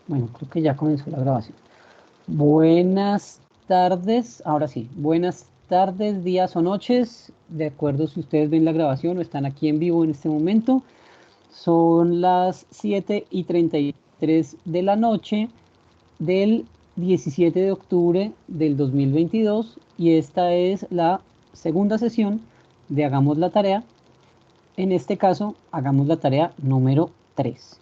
Bueno, creo que ya comenzó la grabación. Buenas tardes, ahora sí. Buenas tardes, días o noches, de acuerdo si ustedes ven la grabación o están aquí en vivo en este momento. Son las 7:33 de la noche del 17 de octubre del 2022 y esta es la segunda sesión de Hagamos la Tarea. En este caso, hagamos la tarea número 3.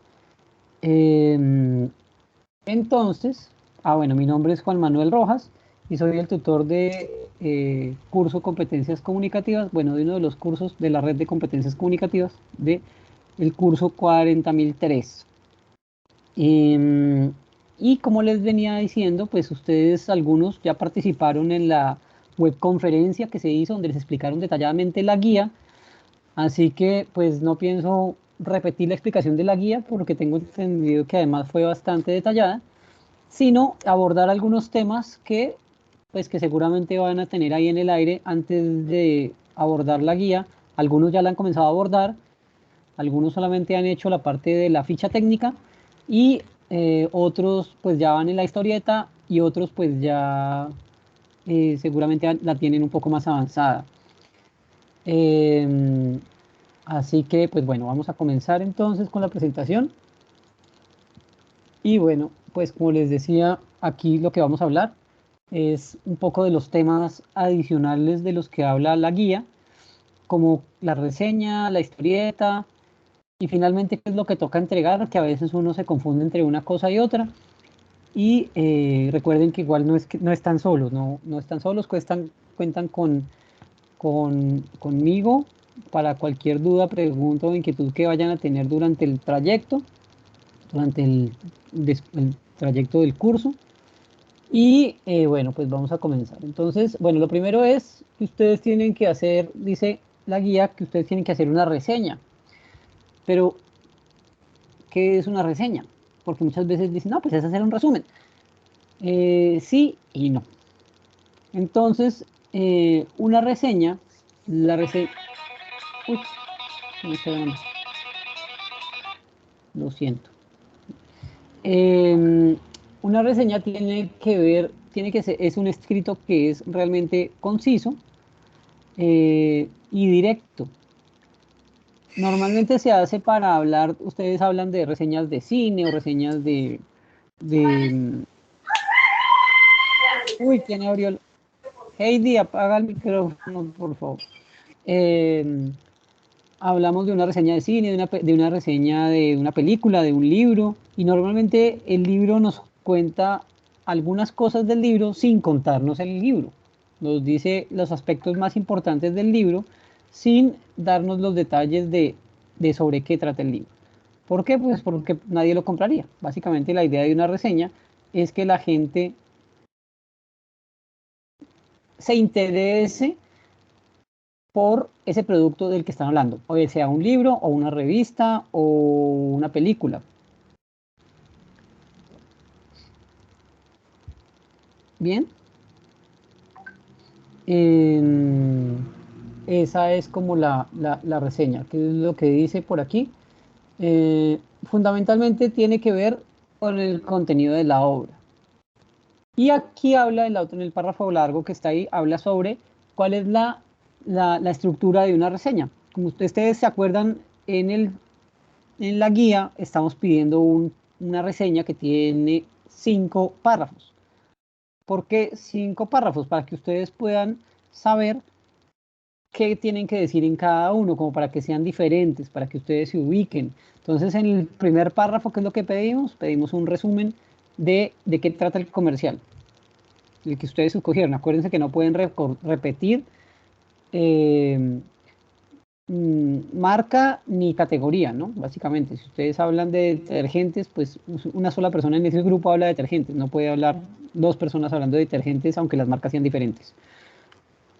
Entonces, bueno, mi nombre es Juan Manuel Rojas y soy el tutor de curso Competencias Comunicativas, bueno, de uno de los cursos de la red de competencias comunicativas de el curso 40.003. Y como les venía diciendo, pues ustedes algunos ya participaron en la webconferencia que se hizo donde les explicaron detalladamente la guía, así que pues no pienso repetir la explicación de la guía porque tengo entendido que además fue bastante detallada, sino abordar algunos temas que, pues, que seguramente van a tener ahí en el aire antes de abordar la guía. Algunos ya la han comenzado a abordar, algunos solamente han hecho la parte de la ficha técnica y otros pues ya van en la historieta y otros pues ya seguramente la tienen un poco más avanzada. Em, Así que pues bueno, vamos a comenzar entonces con la presentación. Y bueno, pues como les decía, aquí lo que vamos a hablar es un poco de los temas adicionales de los que habla la guía, como la reseña, la historieta y finalmente qué es lo que toca entregar, que a veces uno se confunde entre una cosa y otra. Y recuerden que igual no están solos, no están solos, cuentan conmigo para cualquier duda, pregunta o inquietud que vayan a tener durante el trayecto, durante el trayecto del curso. Y bueno, pues vamos a comenzar. Entonces, bueno, lo primero es que ustedes tienen que hacer, dice la guía, que ustedes tienen que hacer una reseña. Pero, ¿qué es una reseña? Porque muchas veces dicen, no, pues es hacer un resumen. Sí y no. Entonces, una reseña, la reseña... Uy, me está llamando. Lo siento. Eh, una reseña tiene que ser, es un escrito que es realmente conciso y directo. Normalmente se hace para hablar, ustedes hablan de reseñas de cine o reseñas de... Uy, ¿quién abrió Heidi, apaga el micrófono, por favor. Eh, Hablamos de una reseña de cine, de una reseña de una película, de un libro, y normalmente el libro nos cuenta algunas cosas del libro sin contarnos el libro. Nos dice los aspectos más importantes del libro sin darnos los detalles de sobre qué trata el libro. ¿Por qué? Pues porque nadie lo compraría. Básicamente la idea de una reseña es que la gente se interese por ese producto del que están hablando, o sea un libro o una revista o una película. Bien, eh, esa es como la reseña, que es lo que dice por aquí. Fundamentalmente tiene que ver con el contenido de la obra. Y aquí habla el autor en el párrafo largo que está ahí, habla sobre cuál es la estructura de una reseña. Como ustedes se acuerdan, en la guía estamos pidiendo una reseña que tiene 5 párrafos. ¿Por qué 5 párrafos? Para que ustedes puedan saber qué tienen que decir en cada uno, como para que sean diferentes, para que ustedes se ubiquen. Entonces, en el primer párrafo, ¿qué es lo que pedimos? Pedimos un resumen de qué trata el comercial, el que ustedes escogieron. Acuérdense que no pueden repetir eh, marca ni categoría, ¿no? Básicamente, si ustedes hablan de detergentes, pues una sola persona en ese grupo habla de detergentes, no puede hablar dos personas hablando de detergentes, aunque las marcas sean diferentes.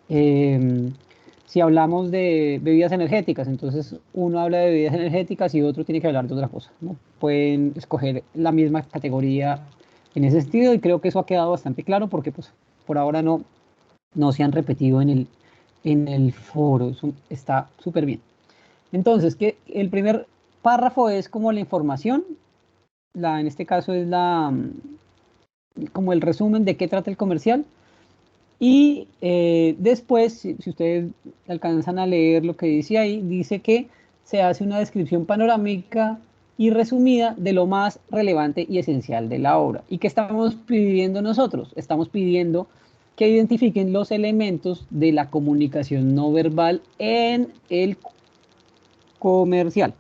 Si hablamos de bebidas energéticas, entonces uno habla de bebidas energéticas y otro tiene que hablar de otra cosa, ¿no? Pueden escoger la misma categoría en ese sentido y creo que eso ha quedado bastante claro porque pues por ahora no se han repetido en el foro, eso está súper bien. Entonces, que el primer párrafo es como la información en este caso es como el resumen de qué trata el comercial. Y después, si ustedes alcanzan a leer lo que dice ahí, dice que se hace una descripción panorámica y resumida de lo más relevante y esencial de la obra. ¿Y qué estamos pidiendo nosotros? Estamos pidiendo que identifiquen los elementos de la comunicación no verbal en el comercial.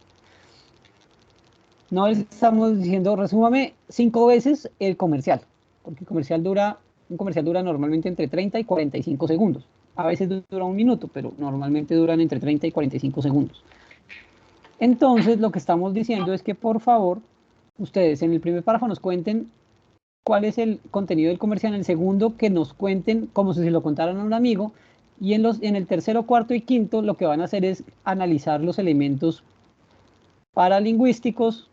No estamos diciendo, resúmame 5 veces el comercial, porque un comercial dura normalmente entre 30 y 45 segundos. A veces dura un minuto, pero normalmente duran entre 30 y 45 segundos. Entonces, lo que estamos diciendo es que, por favor, ustedes en el primer párrafo nos cuenten cuál es el contenido del comercial, en el segundo que nos cuenten como si se lo contaran a un amigo, y en el tercero, cuarto y quinto lo que van a hacer es analizar los elementos paralingüísticos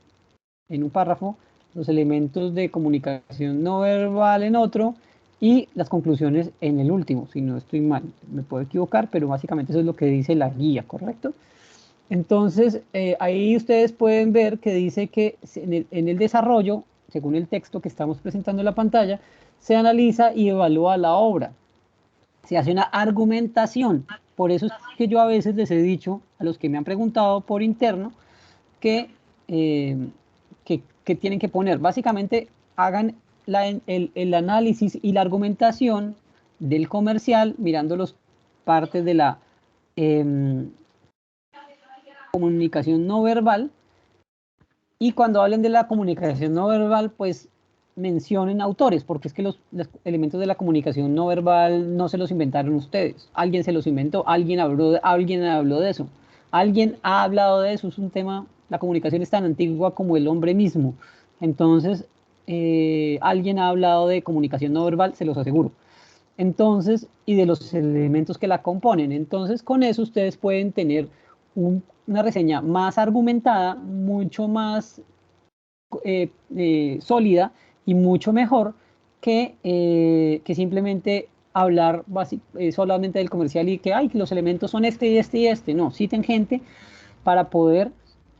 en un párrafo, los elementos de comunicación no verbal en otro y las conclusiones en el último, si no estoy mal, me puedo equivocar, pero básicamente eso es lo que dice la guía, ¿correcto? Entonces, ahí ustedes pueden ver que dice que en el desarrollo, según el texto que estamos presentando en la pantalla, se analiza y evalúa la obra. Se hace una argumentación. Por eso es que yo a veces les he dicho a los que me han preguntado por interno que, que tienen que poner. Básicamente, hagan el análisis y la argumentación del comercial mirando las partes de la comunicación no verbal. Y cuando hablen de la comunicación no verbal, pues mencionen autores, porque es que los elementos de la comunicación no verbal no se los inventaron ustedes. Alguien se los inventó, alguien habló de eso. Alguien ha hablado de eso, es un tema, la comunicación es tan antigua como el hombre mismo. Entonces, alguien ha hablado de comunicación no verbal, se los aseguro. Entonces, y de los elementos que la componen. Entonces, con eso ustedes pueden tener una reseña más argumentada, mucho más sólida y mucho mejor que simplemente hablar solamente del comercial y que ay, los elementos son este y este y este. No, citen gente para poder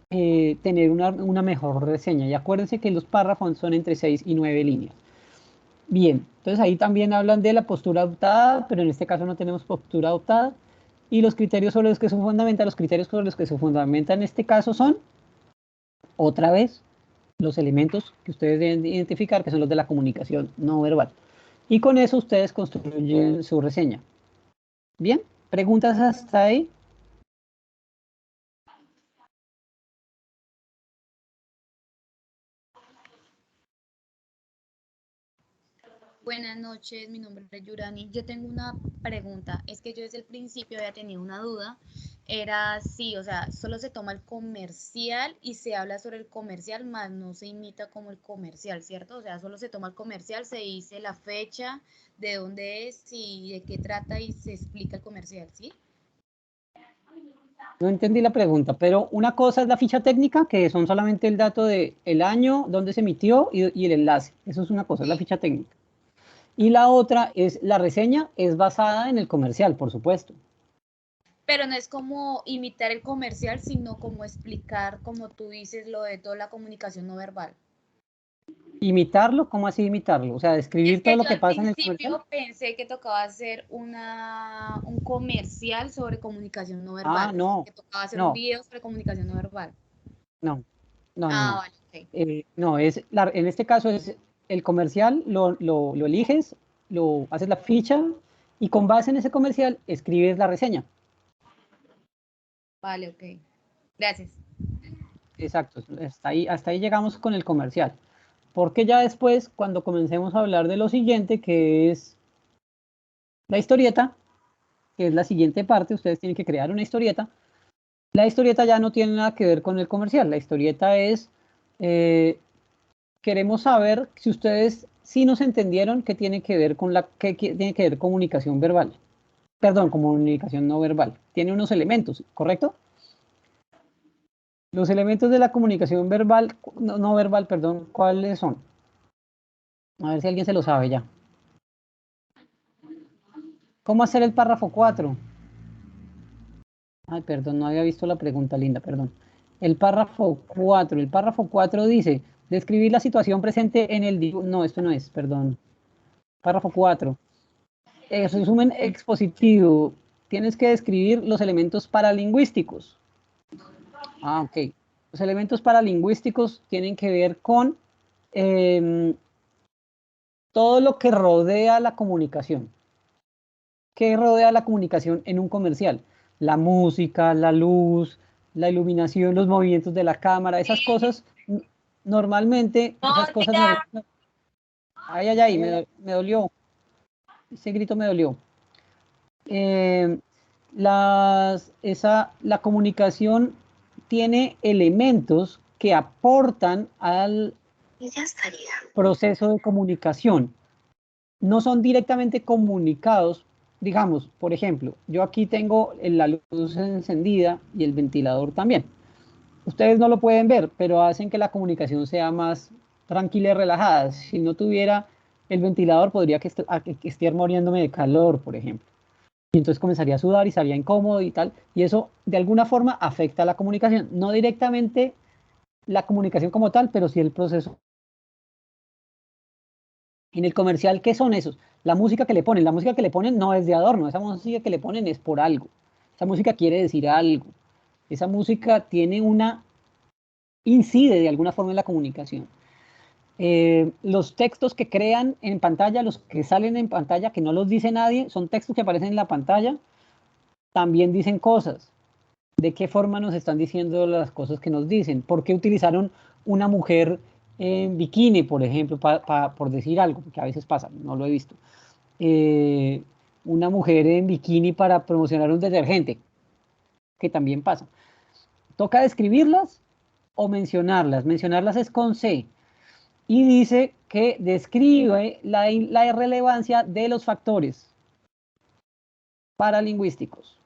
tener una mejor reseña. Y acuérdense que los párrafos son entre 6 y 9 líneas. Bien, entonces ahí también hablan de la postura adoptada, pero en este caso no tenemos postura adoptada. Y los criterios sobre los que se fundamenta, los criterios sobre los que se fundamenta en este caso son, otra vez, los elementos que ustedes deben identificar, que son los de la comunicación no verbal. Y con eso ustedes construyen su reseña. Bien, ¿preguntas hasta ahí? Buenas noches, mi nombre es Yurani. Yo tengo una pregunta. Es que yo desde el principio había tenido una duda. Era si, o sea, solo se toma el comercial y se habla sobre el comercial, más no se imita como el comercial, ¿cierto? O sea, solo se toma el comercial, se dice la fecha, de dónde es y de qué trata y se explica el comercial, ¿sí? No entendí la pregunta, pero una cosa es la ficha técnica, que son solamente el dato de el año, dónde se emitió y el enlace. Eso es una cosa, es la ficha técnica. Y la otra es la reseña, es basada en el comercial, por supuesto. Pero no es como imitar el comercial, sino como explicar, como tú dices, lo de toda la comunicación no verbal. ¿Imitarlo? ¿Cómo así imitarlo? O sea, Es describir todo que lo yo que al pasa en el comercial. principio pensé que tocaba hacer un comercial sobre comunicación no Ah, verbal, o sea, no, que tocaba hacer un no, video sobre comunicación no verbal. no, no, no, Ah, no. vale, ok. No, en este caso es el comercial, lo eliges, lo haces la ficha y con base en ese comercial escribes la reseña. Vale, ok. Gracias. Exacto, hasta ahí llegamos con el comercial. Porque ya después, cuando comencemos a hablar de lo siguiente, que es la historieta, que es la siguiente parte, ustedes tienen que crear una historieta. La historieta ya no tiene nada que ver con el comercial. La historieta es, eh, queremos saber si ustedes sí nos entendieron qué tiene que ver con qué tiene que ver comunicación verbal. Perdón, comunicación no verbal. Tiene unos elementos, ¿correcto? Los elementos de la comunicación verbal, no verbal, perdón, ¿cuáles son? A ver si alguien se lo sabe ya. ¿Cómo hacer el párrafo 4? Ay, perdón, no había visto la pregunta, linda, perdón. El párrafo 4 dice, Describir la situación presente en el dibujo. No, esto no es, perdón. Párrafo 4. Resumen expositivo. Tienes que describir los elementos paralingüísticos. Ah, ok. Los elementos paralingüísticos tienen que ver con todo lo que rodea la comunicación. ¿Qué rodea la comunicación en un comercial? La música, la luz, la iluminación, los movimientos de la cámara, esas cosas, normalmente, esas cosas... Ay, ay, ay, me dolió. Ese grito me dolió. La comunicación tiene elementos que aportan al proceso de comunicación. No son directamente comunicados. Digamos, por ejemplo, yo aquí tengo la luz encendida y el ventilador también. Ustedes no lo pueden ver, pero hacen que la comunicación sea más tranquila y relajada. Si no tuviera el ventilador, podría que esté muriéndome de calor, por ejemplo. Y entonces comenzaría a sudar y estaría incómodo y tal. Y eso de alguna forma afecta a la comunicación. No directamente la comunicación como tal, pero sí el proceso. En el comercial, ¿qué son esos? La música que le ponen. La música que le ponen no es de adorno. Esa música que le ponen es por algo. Esa música quiere decir algo. Esa música tiene incide de alguna forma en la comunicación. Los textos que crean en pantalla, los que salen en pantalla, que no los dice nadie, son textos que aparecen en la pantalla, también dicen cosas. ¿De qué forma nos están diciendo las cosas que nos dicen? ¿Por qué utilizaron una mujer en bikini, por ejemplo, por decir algo? Que a veces pasa, no lo he visto. Una mujer en bikini para promocionar un detergente, que también pasa. Toca describirlas o mencionarlas. Mencionarlas es con C. Y dice que describe la irrelevancia de los factores paralingüísticos.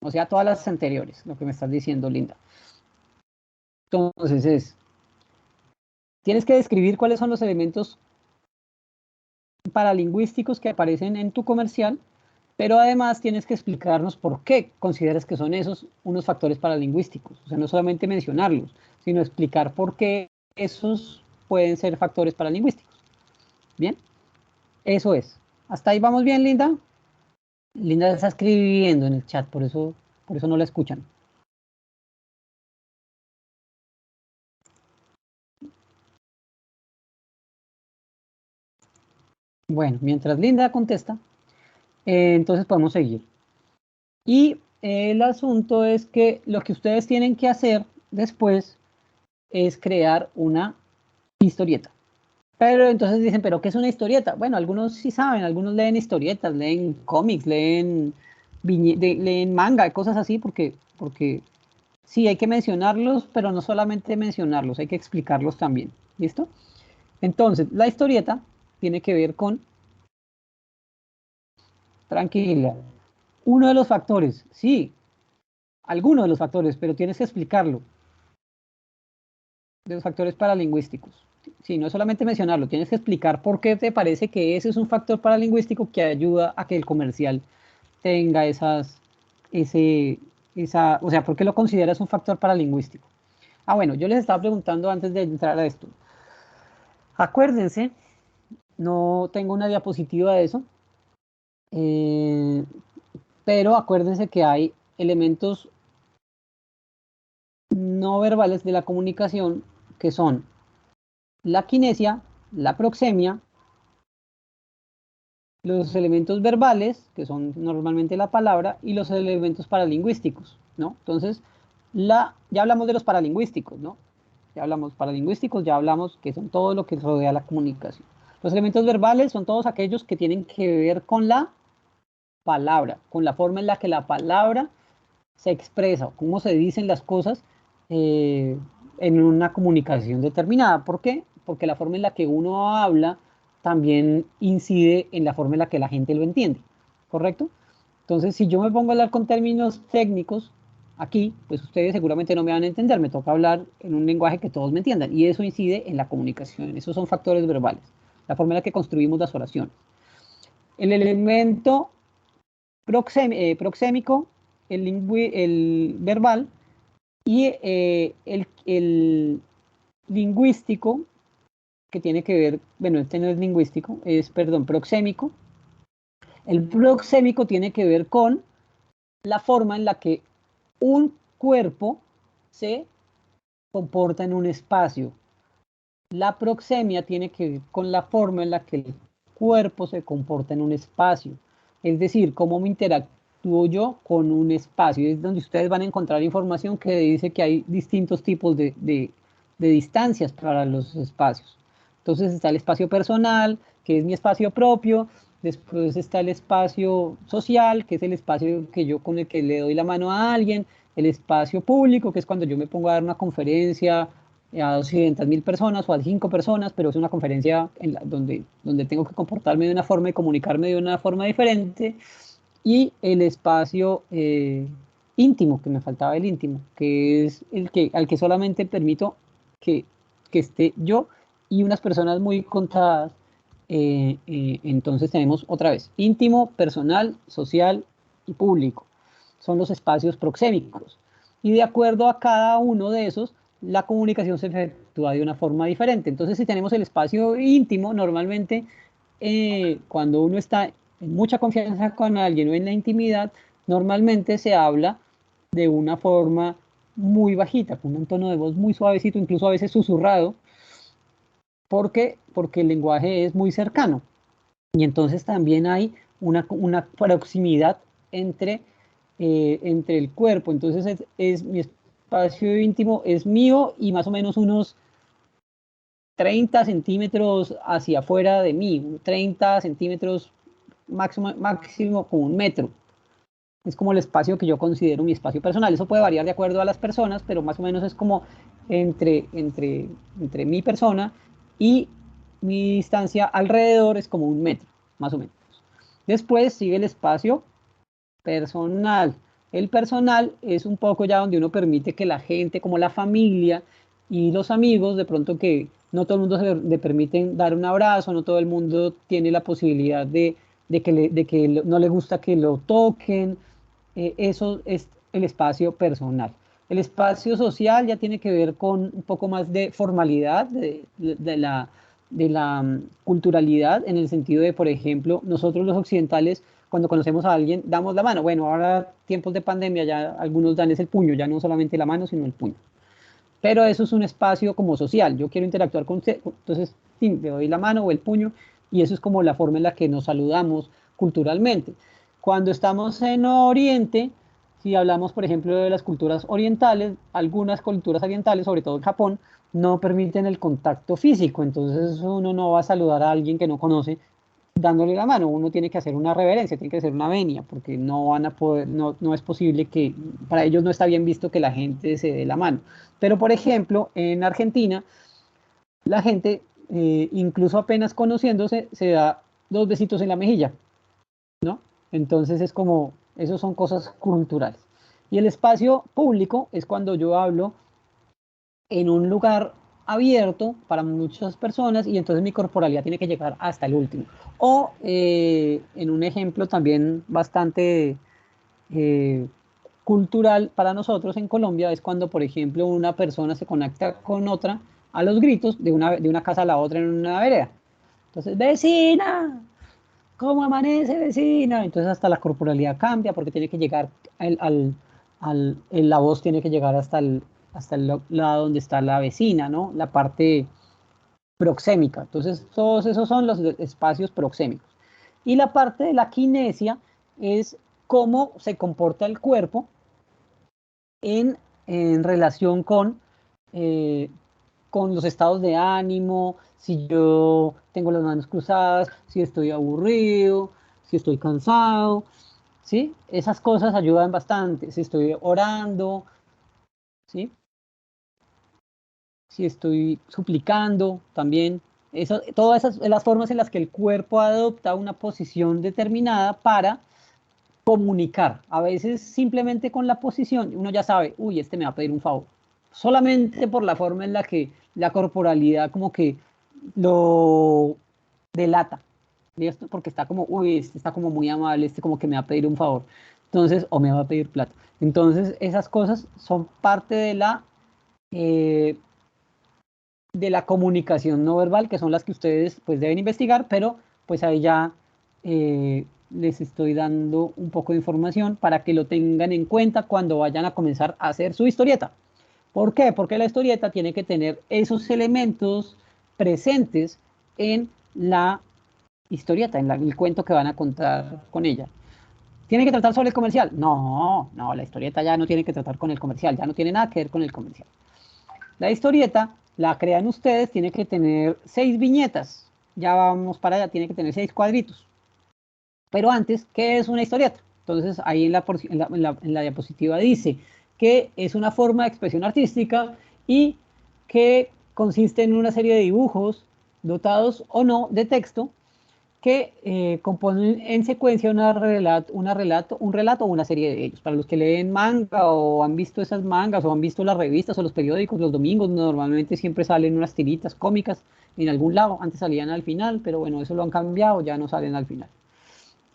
O sea, todas las anteriores, lo que me estás diciendo, Linda. Entonces tienes que describir cuáles son los elementos paralingüísticos que aparecen en tu comercial, pero además tienes que explicarnos por qué consideras que son esos unos factores paralingüísticos. O sea, no solamente mencionarlos, sino explicar por qué esos pueden ser factores paralingüísticos. ¿Bien? Eso es. ¿Hasta ahí vamos bien, Linda? Linda está escribiendo en el chat, por eso no la escuchan. Bueno, mientras Linda contesta, entonces podemos seguir. Y el asunto es que lo que ustedes tienen que hacer después es crear una historieta. Pero entonces dicen, ¿pero qué es una historieta? Bueno, algunos sí saben, algunos leen historietas, leen cómics, leen manga, cosas así, porque sí hay que mencionarlos, pero no solamente mencionarlos, hay que explicarlos también. ¿Listo? Entonces, la historieta tiene que ver con, tranquila, uno de los factores, sí, alguno de los factores, pero tienes que explicarlo, de los factores paralingüísticos. Sí, no es solamente mencionarlo, tienes que explicar por qué te parece que ese es un factor paralingüístico que ayuda a que el comercial tenga o sea, ¿por qué lo consideras un factor paralingüístico? Ah, bueno, yo les estaba preguntando antes de entrar a esto. Acuérdense, no tengo una diapositiva de eso, pero acuérdense que hay elementos no verbales de la comunicación que son la kinesia, la proxemia, los elementos verbales, que son normalmente la palabra, y los elementos paralingüísticos, ¿no? Entonces, ya hablamos de los paralingüísticos, ¿no? Ya hablamos paralingüísticos, ya hablamos que son todo lo que rodea la comunicación. Los elementos verbales son todos aquellos que tienen que ver con la palabra, con la forma en la que la palabra se expresa, cómo se dicen las cosas en una comunicación determinada. ¿Por qué? Porque la forma en la que uno habla también incide en la forma en la que la gente lo entiende, ¿correcto? Entonces, si yo me pongo a hablar con términos técnicos aquí, pues ustedes seguramente no me van a entender, me toca hablar en un lenguaje que todos me entiendan, y eso incide en la comunicación, esos son factores verbales, la forma en la que construimos las oraciones. El elemento proxémico, el verbal, y lingüístico, que tiene que ver, bueno, este no es lingüístico, es, perdón, proxémico. El proxémico tiene que ver con la forma en la que un cuerpo se comporta en un espacio. La proxemia tiene que ver con la forma en la que el cuerpo se comporta en un espacio. Es decir, cómo me interactúo yo con un espacio. Es donde ustedes van a encontrar información que dice que hay distintos tipos de distancias para los espacios. Entonces está el espacio personal, que es mi espacio propio. Después está el espacio social, que es el espacio que yo con el que le doy la mano a alguien. El espacio público, que es cuando yo me pongo a dar una conferencia a 200.000 personas o a 5 personas, pero es una conferencia donde tengo que comportarme de una forma y comunicarme de una forma diferente. Y el espacio íntimo, que me faltaba el íntimo, que es al que solamente permito que, que esté yo y unas personas muy contadas. Entonces tenemos otra vez íntimo, personal, social y público. Son los espacios proxémicos. Y de acuerdo a cada uno de esos, la comunicación se efectúa de una forma diferente. Entonces, si tenemos el espacio íntimo, normalmente cuando uno está en mucha confianza con alguien o en la intimidad, normalmente se habla de una forma muy bajita, con un tono de voz muy suavecito, incluso a veces susurrado, porque el lenguaje es muy cercano. Y entonces también hay una proximidad entre, entre el cuerpo. Entonces mi espacio íntimo es mío y más o menos unos 30 centímetros hacia afuera de mí, 30 centímetros máximo como 1 metro. Es como el espacio que yo considero mi espacio personal. Eso puede variar de acuerdo a las personas, pero más o menos es como entre mi persona y mi distancia alrededor es como 1 metro, más o menos. Después sigue el espacio personal. El personal es un poco ya donde uno permite que la gente, como la familia y los amigos, de pronto que no todo el mundo se le permiten dar un abrazo, no todo el mundo tiene la posibilidad de que no le gusta que lo toquen. Eso es el espacio personal. El espacio social ya tiene que ver con un poco más de formalidad, de la culturalidad, en el sentido de, por ejemplo, nosotros los occidentales, cuando conocemos a alguien, damos la mano. Bueno, ahora tiempos de pandemia ya algunos dan es el puño, ya no solamente la mano, sino el puño. Pero eso es un espacio como social. Yo quiero interactuar con usted, entonces sí, le doy la mano o el puño, y eso es como la forma en la que nos saludamos culturalmente. Cuando estamos en Oriente, si hablamos, por ejemplo, de las culturas orientales, algunas culturas orientales, sobre todo en Japón, no permiten el contacto físico. Entonces uno no va a saludar a alguien que no conoce dándole la mano. Uno tiene que hacer una reverencia, tiene que hacer una venia, porque no van a poder, no es posible que, para ellos no está bien visto que la gente se dé la mano. Pero, por ejemplo, en Argentina, la gente, incluso apenas conociéndose, se da 2 besitos en la mejilla, ¿no? Entonces es como, esos son cosas culturales. Y el espacio público es cuando yo hablo en un lugar abierto para muchas personas y entonces mi corporalidad tiene que llegar hasta el último. O en un ejemplo también bastante eh, cultural para nosotros en Colombia es cuando, por ejemplo, una persona se conecta con otra a los gritos de una casa a la otra en una vereda. Entonces, vecina, ¿cómo amanece, vecina? Entonces hasta la corporalidad cambia porque tiene que llegar la voz tiene que llegar hasta el lado donde está la vecina, ¿no? La parte proxémica. Entonces, todos esos son los espacios proxémicos. Y la parte de la kinesia es cómo se comporta el cuerpo en relación eh, con los estados de ánimo, si yo tengo las manos cruzadas, si estoy aburrido, si estoy cansado, ¿sí? Esas cosas ayudan bastante. Si estoy orando, ¿sí? Si estoy suplicando también. Todas esas las formas en las que el cuerpo adopta una posición determinada para comunicar. A veces simplemente con la posición uno ya sabe, uy, este me va a pedir un favor. Solamente por la forma en la que la corporalidad como que lo delata. ¿Listo? Porque está como, uy, este está como muy amable, este como que me va a pedir un favor. Entonces, o me va a pedir plata. Entonces, esas cosas son parte de la eh, de la comunicación no verbal, que son las que ustedes pues deben investigar, pero pues ahí ya les estoy dando un poco de información para que lo tengan en cuenta cuando vayan a comenzar a hacer su historieta. ¿Por qué? Porque la historieta tiene que tener esos elementos presentes en la historieta, en el cuento que van a contar con ella. ¿Tiene que tratar sobre el comercial? No, la historieta ya no tiene que tratar con el comercial, ya no tiene nada que ver con el comercial. La historieta la crean ustedes, tiene que tener 6 viñetas, ya vamos para allá, tiene que tener 6 cuadritos. Pero antes, ¿qué es una historieta? Entonces ahí en la diapositiva dice que es una forma de expresión artística y que consiste en una serie de dibujos dotados o no de texto que componen en secuencia un relato o una serie de ellos. Para los que leen manga o han visto esas mangas o han visto las revistas o los periódicos los domingos, normalmente siempre salen unas tiritas cómicas en algún lado. Antes salían al final, pero bueno, eso lo han cambiado, ya no salen al final.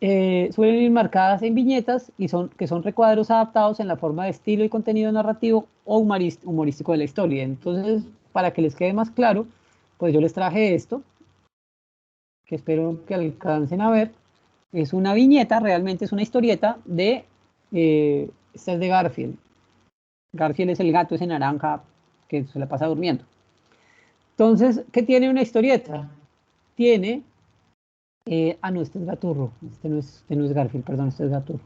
Suelen ir marcadas en viñetas y que son recuadros adaptados en la forma de estilo y contenido narrativo o humorístico de la historia. Entonces, para que les quede más claro, pues yo les traje esto, que espero que alcancen a ver. Es una viñeta, realmente es una historieta de, esta es de Garfield. Garfield es el gato ese naranja que se la pasa durmiendo. Entonces, ¿qué tiene una historieta? Tiene, no, este es Gaturro, este no es Garfield, perdón, este es Gaturro.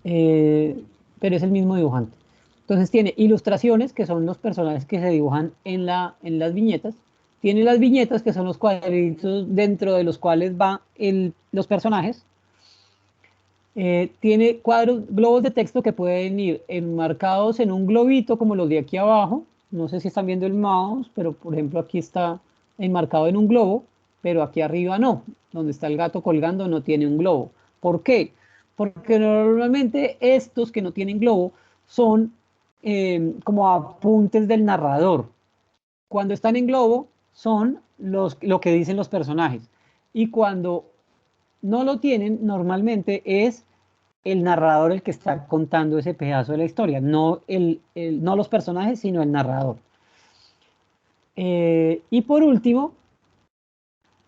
Pero es el mismo dibujante. Entonces tiene ilustraciones, que son los personajes que se dibujan en las viñetas. Tiene las viñetas, que son los cuadritos dentro de los cuales van los personajes. Tiene globos de texto que pueden ir enmarcados en un globito, como los de aquí abajo. No sé si están viendo el mouse, pero por ejemplo aquí está enmarcado en un globo, pero aquí arriba no. Donde está el gato colgando no tiene un globo. ¿Por qué? Porque normalmente estos que no tienen globo son como apuntes del narrador. Cuando están en globo son lo que dicen los personajes. Y cuando no lo tienen, normalmente es el narrador el que está contando ese pedazo de la historia, no los personajes, sino el narrador. Y por último,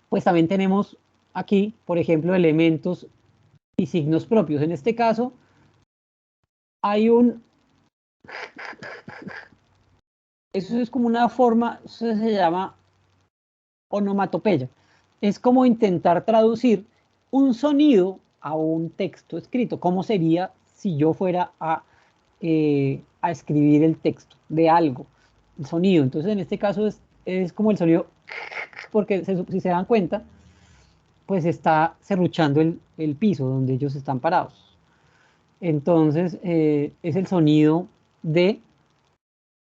pues también tenemos aquí, por ejemplo, elementos y signos propios. En este caso, hay eso es como una forma, eso se llama onomatopeya. Es como intentar traducir un sonido a un texto escrito. ¿Cómo sería si yo fuera a escribir el texto de algo? El sonido. Entonces, en este caso es como el sonido, porque si se dan cuenta, pues está serruchando el piso donde ellos están parados. Entonces, es el sonido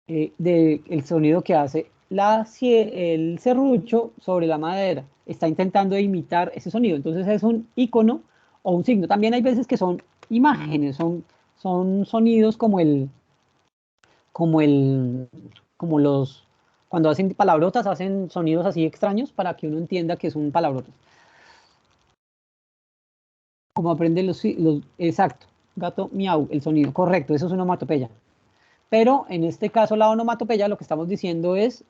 el sonido que hace el serrucho sobre la madera. Está intentando imitar ese sonido. Entonces es un icono o un signo. También hay veces que son imágenes, son sonidos como los, cuando hacen palabrotas, hacen sonidos así extraños para que uno entienda que es un palabrotas. Como aprende exacto, gato miau, el sonido, correcto, eso es una onomatopeya. Pero en este caso la onomatopeya lo que estamos diciendo es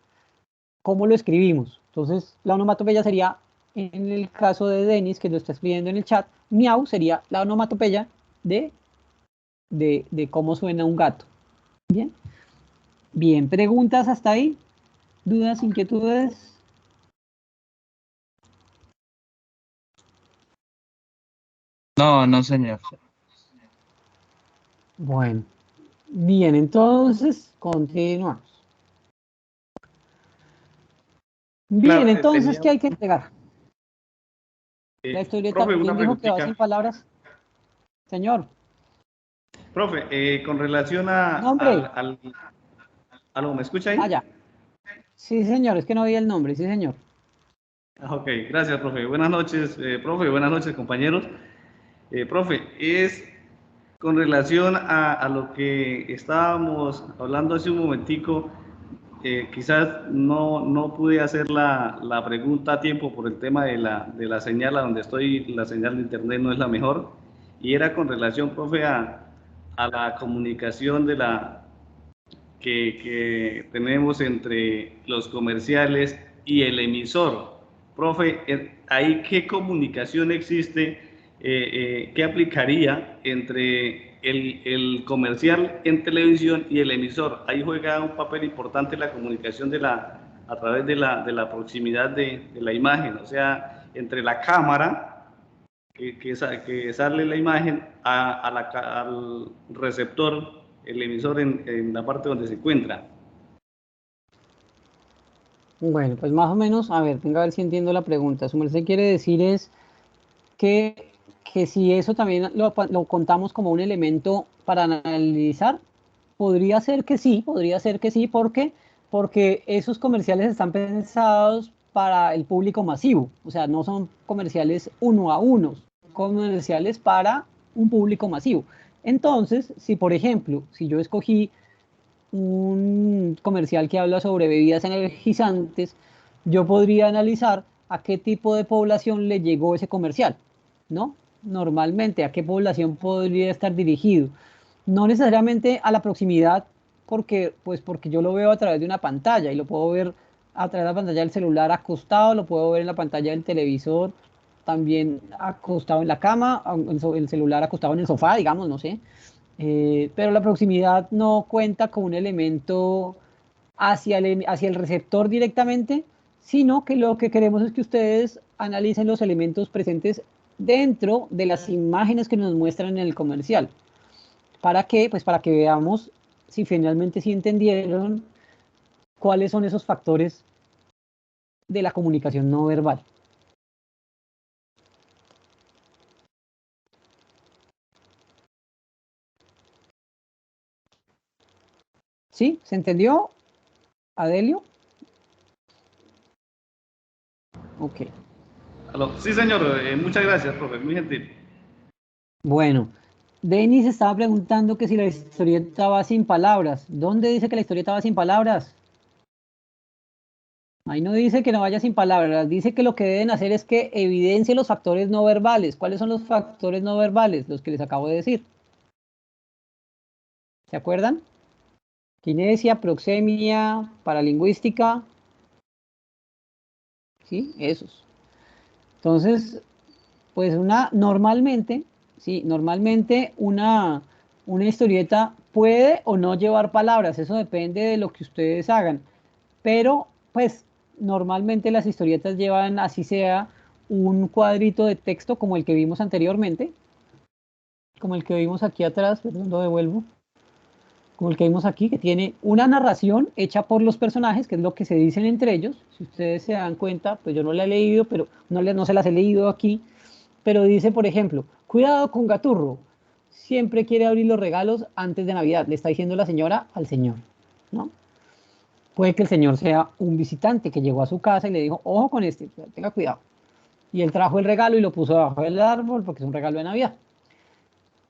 cómo lo escribimos. Entonces, la onomatopeya sería, en el caso de Denis, que lo está escribiendo en el chat, miau sería la onomatopeya de cómo suena un gato. Bien. Bien, ¿preguntas hasta ahí? ¿Dudas, inquietudes? No, señor. Bueno, bien, entonces continuamos. Bien, Claro, entonces, ¿qué hay que entregar? La historieta, profe, una ¿quién dijo que va preguntita. sin palabras? Señor. Profe, con relación Nombre. ¿Algo me escucha ahí? Vaya. Sí, señor, es que no vi el nombre, sí, señor. Ok, gracias, profe. Buenas noches, profe, buenas noches, compañeros. Profe, es con relación a lo que estábamos hablando hace un momentico, quizás no pude hacer la pregunta a tiempo por el tema de la señal a donde estoy, la señal de internet no es la mejor, y era con relación, profe, a la comunicación que tenemos entre los comerciales y el emisor. Profe, ¿ahí qué comunicación existe? ¿Qué aplicaría entre el comercial en televisión y el emisor? Ahí juega un papel importante la comunicación a través de la proximidad de la imagen, o sea, entre la cámara que sale la imagen al receptor, el emisor en la parte donde se encuentra. Bueno, pues más o menos, a ver, venga a ver si entiendo la pregunta. Su merced quiere decir es que si eso también lo contamos como un elemento para analizar, podría ser que sí, porque esos comerciales están pensados para el público masivo, o sea, no son comerciales uno a uno, son comerciales para un público masivo. Entonces, si por ejemplo, si yo escogí un comercial que habla sobre bebidas energizantes, yo podría analizar a qué tipo de población le llegó ese comercial, ¿no? Normalmente, a qué población podría estar dirigido. No necesariamente a la proximidad, porque yo lo veo a través de una pantalla y lo puedo ver a través de la pantalla del celular acostado, lo puedo ver en la pantalla del televisor, también acostado en la cama, el celular acostado en el sofá, digamos, no sé. Pero la proximidad no cuenta como un elemento hacia el receptor directamente, sino que lo que queremos es que ustedes analicen los elementos presentes dentro de las imágenes que nos muestran en el comercial. ¿Para qué? Pues para que veamos si finalmente sí entendieron cuáles son esos factores de la comunicación no verbal. ¿Sí? ¿Se entendió, Adelio? Ok. Sí, señor, muchas gracias, profe, muy gentil. Bueno, Denis estaba preguntando que si la historieta va sin palabras. ¿Dónde dice que la historieta va sin palabras? Ahí no dice que no vaya sin palabras, dice que lo que deben hacer es que evidencie los factores no verbales. ¿Cuáles son los factores no verbales? Los que les acabo de decir. ¿Se acuerdan? Kinesia, proxemia, paralingüística. ¿Sí? Esos. Entonces, pues normalmente, sí, normalmente una historieta puede o no llevar palabras, eso depende de lo que ustedes hagan, pero pues normalmente las historietas llevan, así sea, un cuadrito de texto como el que vimos anteriormente, como el que vimos aquí atrás, perdón, lo devuelvo, como el que vimos aquí, que tiene una narración hecha por los personajes, que es lo que se dicen entre ellos. Si ustedes se dan cuenta, pues yo no la he leído, pero no se las he leído aquí, pero dice, por ejemplo, cuidado con Gaturro, siempre quiere abrir los regalos antes de Navidad, le está diciendo la señora al señor, ¿no? Puede que el señor sea un visitante que llegó a su casa y le dijo, ojo con este, tenga cuidado. Y él trajo el regalo y lo puso debajo del árbol porque es un regalo de Navidad.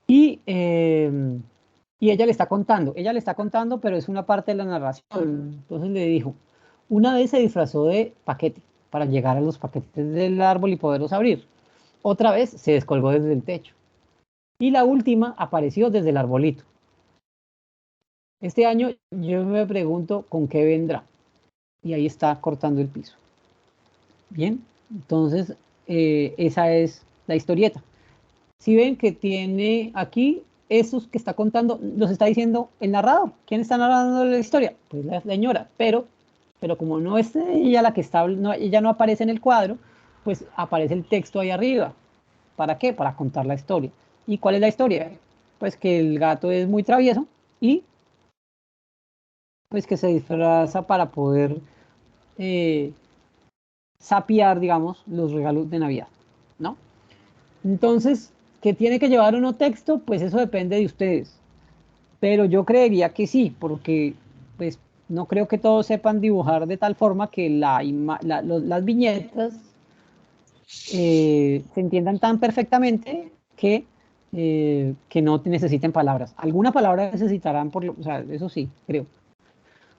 Y, y ella le está contando, pero es una parte de la narración. Entonces le dijo, una vez se disfrazó de paquete para llegar a los paquetes del árbol y poderlos abrir. Otra vez se descolgó desde el techo. Y la última apareció desde el arbolito. Este año yo me pregunto con qué vendrá. Y ahí está cortando el piso. Bien, entonces esa es la historieta. Si ven que tiene aquí esos que está contando, los está diciendo el narrador. ¿Quién está narrando la historia? Pues la señora, pero como no es ella la que está, no, ella no aparece en el cuadro, pues aparece el texto ahí arriba. ¿Para qué? Para contar la historia. ¿Y cuál es la historia? Pues que el gato es muy travieso y pues que se disfraza para poder eh, sapear, digamos, los regalos de Navidad, ¿no? Entonces, ¿qué tiene que llevar uno texto? Pues eso depende de ustedes. Pero yo creería que sí, porque pues no creo que todos sepan dibujar de tal forma que las viñetas se entiendan tan perfectamente que no necesiten palabras. Alguna palabra necesitarán, o sea, eso sí, creo.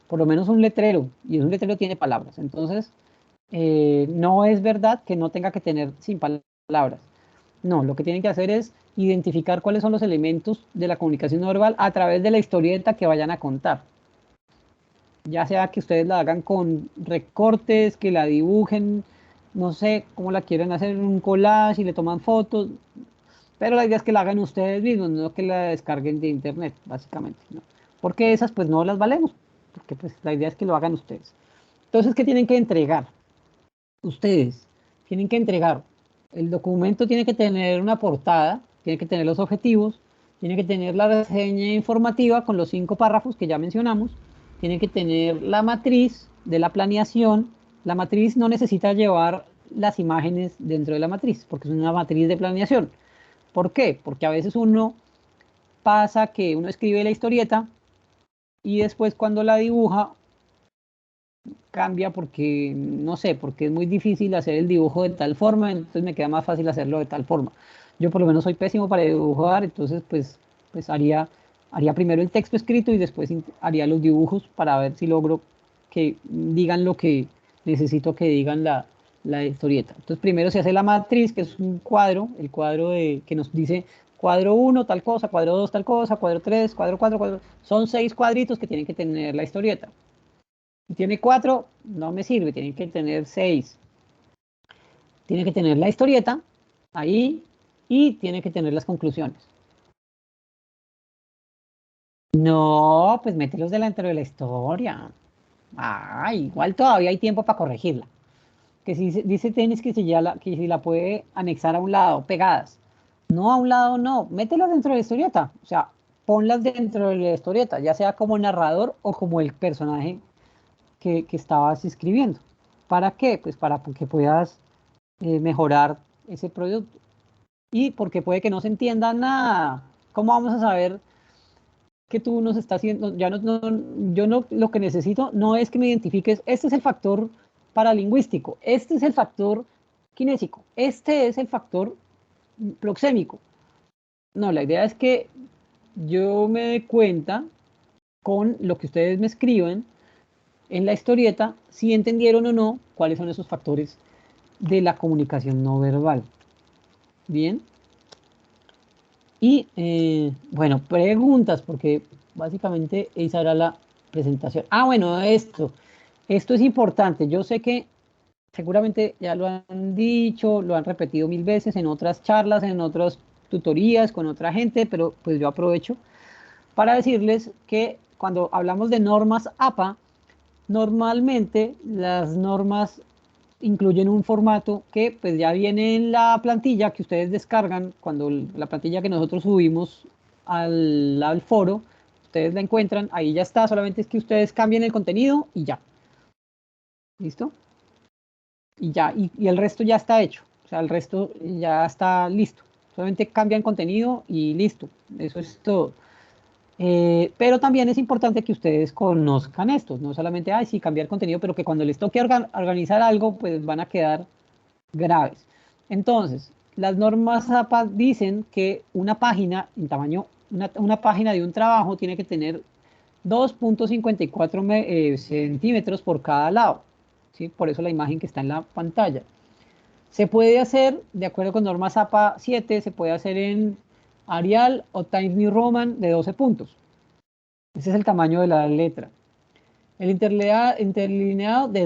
Por lo menos un letrero, y un letrero tiene palabras. Entonces, no es verdad que no tenga que tener sin palabras. No, lo que tienen que hacer es identificar cuáles son los elementos de la comunicación no verbal a través de la historieta que vayan a contar. Ya sea que ustedes la hagan con recortes, que la dibujen, no sé cómo la quieren hacer, un collage y le toman fotos, pero la idea es que la hagan ustedes mismos, no que la descarguen de internet, básicamente, ¿no? Porque esas pues no las valemos, porque pues la idea es que lo hagan ustedes. Entonces, ¿qué tienen que entregar? Ustedes tienen que entregar. El documento tiene que tener una portada, tiene que tener los objetivos, tiene que tener la reseña informativa con los 5 párrafos que ya mencionamos, tiene que tener la matriz de la planeación. La matriz no necesita llevar las imágenes dentro de la matriz, porque es una matriz de planeación. ¿Por qué? Porque a veces uno pasa que uno escribe la historieta y después cuando la dibuja cambia porque, no sé, porque es muy difícil hacer el dibujo de tal forma, entonces me queda más fácil hacerlo de tal forma. Yo por lo menos soy pésimo para dibujar, entonces pues haría primero el texto escrito y después haría los dibujos para ver si logro que digan lo que necesito que digan la historieta. Entonces primero se hace la matriz, que es un cuadro, el cuadro que nos dice cuadro 1 tal cosa, cuadro 2 tal cosa, cuadro 3 cuadro 4 son 6 cuadritos que tienen que tener la historieta. Si tiene 4, no me sirve, tiene que tener 6. Tiene que tener la historieta ahí y tiene que tener las conclusiones. No, pues mételos dentro de la historia. Ah, igual todavía hay tiempo para corregirla. Que si dice tenis que que si la puede anexar a un lado, pegadas. No, a un lado no, mételas dentro de la historieta. O sea, ponlas dentro de la historieta, ya sea como narrador o como el personaje que estabas escribiendo. ¿Para qué? Pues para que puedas mejorar ese producto. Y porque puede que no se entienda nada. ¿Cómo vamos a saber que tú nos estás haciendo? Yo no, lo que necesito no es que me identifiques, este es el factor paralingüístico, este es el factor kinésico, este es el factor proxémico. No, la idea es que yo me dé cuenta con lo que ustedes me escriben en la historieta, si entendieron o no cuáles son esos factores de la comunicación no verbal. Bien. Y bueno, preguntas, porque básicamente esa era la presentación. Ah, bueno, esto es importante. Yo sé que seguramente ya lo han dicho, lo han repetido 1000 veces en otras charlas, en otras tutorías con otra gente, pero pues yo aprovecho para decirles que cuando hablamos de normas APA, normalmente las normas incluyen un formato que pues ya viene en la plantilla que ustedes descargan, cuando la plantilla que nosotros subimos al foro, ustedes la encuentran, ahí ya está, solamente es que ustedes cambien el contenido y ya. ¿Listo? Y ya, y el resto ya está hecho, o sea, el resto ya está listo. Solamente cambian contenido y listo, eso es todo. Pero también es importante que ustedes conozcan esto, no solamente, ay, sí, cambiar contenido, pero que cuando les toque organizar algo, pues van a quedar graves. Entonces, las normas APA dicen que una página en tamaño, una página de un trabajo tiene que tener 2.54 centímetros por cada lado, ¿sí? Por eso la imagen que está en la pantalla. Se puede hacer, de acuerdo con normas APA 7, se puede hacer en Arial o Times New Roman de 12 puntos. Ese es el tamaño de la letra. El interlineado de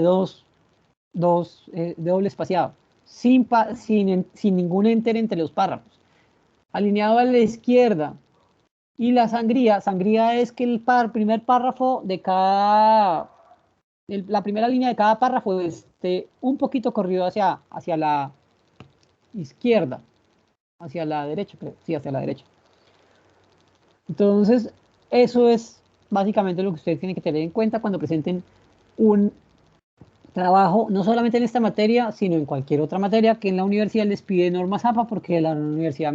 de doble espaciado, sin ningún enter entre los párrafos. Alineado a la izquierda. Y la sangría es que primer párrafo de la primera línea de cada párrafo esté un poquito corrido hacia la izquierda, hacia la derecha, creo. Sí, hacia la derecha. Entonces, eso es básicamente lo que ustedes tienen que tener en cuenta cuando presenten un trabajo, no solamente en esta materia, sino en cualquier otra materia que en la universidad les pide normas APA, porque la universidad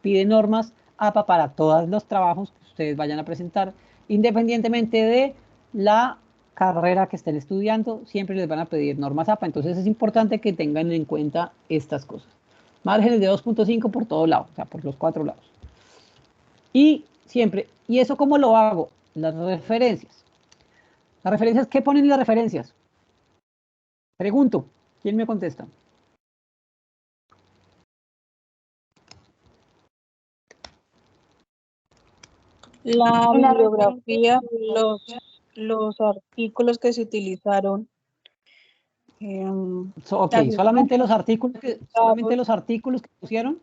pide normas APA para todos los trabajos que ustedes vayan a presentar, independientemente de la carrera que estén estudiando, siempre les van a pedir normas APA. Entonces es importante que tengan en cuenta estas cosas. Márgenes de 2.5 por todo lado, o sea, por los 4 lados. Y siempre, ¿y eso cómo lo hago? Las referencias. ¿Las referencias qué ponen en las referencias? Pregunto, ¿quién me contesta? La bibliografía, los los artículos que se utilizaron. Ok, También solamente los artículos que pusieron.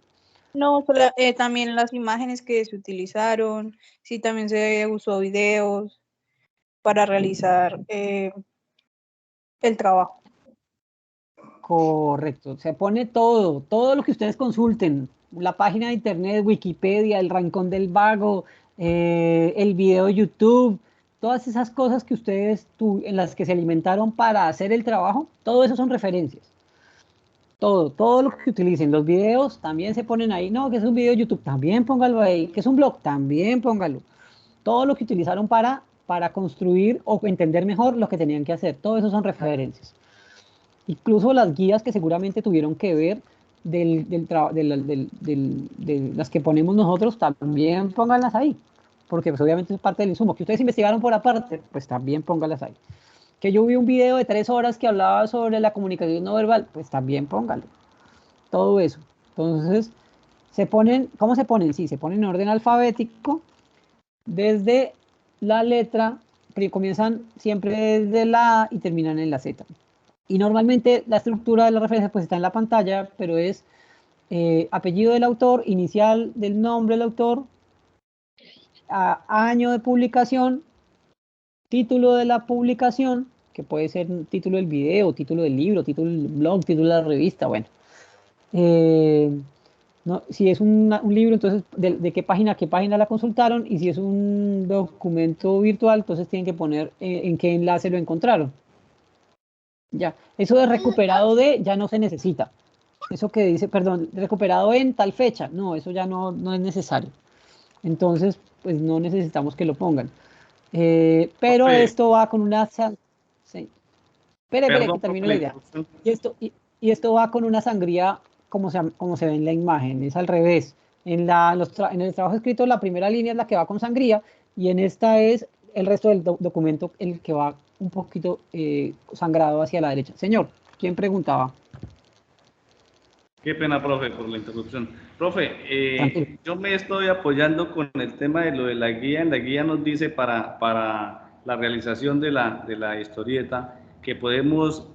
no, también las imágenes que se utilizaron, sí, también se usó videos para realizar el trabajo. Correcto, se pone todo lo que ustedes consulten, la página de internet, Wikipedia, el Rincón del Vago, el video de YouTube, todas esas cosas que ustedes en las que se alimentaron para hacer el trabajo, todo eso son referencias. Todo lo que utilicen, los videos también se ponen ahí, no, que es un video de YouTube, también póngalo ahí, que es un blog, también póngalo. Todo lo que utilizaron para construir o entender mejor lo que tenían que hacer, todo eso son referencias. Incluso las guías que seguramente tuvieron que ver de las que ponemos nosotros, también pónganlas ahí, porque pues obviamente es parte del insumo. Que ustedes investigaron por aparte, pues también pónganlas ahí. Que yo vi un video de 3 horas que hablaba sobre la comunicación no verbal, pues también póngalo. Todo eso. Entonces, ¿cómo se ponen? Sí, se ponen en orden alfabético, desde la letra, comienzan siempre desde la A y terminan en la Z. Y normalmente la estructura de la referencia pues está en la pantalla, pero es apellido del autor, inicial del nombre del autor, año de publicación, título de la publicación, que puede ser título del video, título del libro, título del blog, título de la revista, bueno. No, si es un libro, entonces de qué página a qué página la consultaron, y si es un documento virtual, entonces tienen que poner en qué enlace lo encontraron. Ya, eso de recuperado de ya no se necesita. Eso que dice, perdón, recuperado en tal fecha, no, eso ya no es necesario. Entonces, pues no necesitamos que lo pongan. Pero Profe, esto va con una... Sí. Espere, que perdón por termine la la idea. interrupción. Y esto va con una sangría como se ve en la imagen, es al revés. En el trabajo escrito, la primera línea es la que va con sangría, y en esta es el resto del documento el que va un poquito sangrado hacia la derecha. Señor, ¿quién preguntaba? Qué pena, profe, por la interrupción. Profe, Tranquilo. yo me estoy apoyando con el tema de lo de la guía. En la guía nos dice para la realización de la historieta que podemos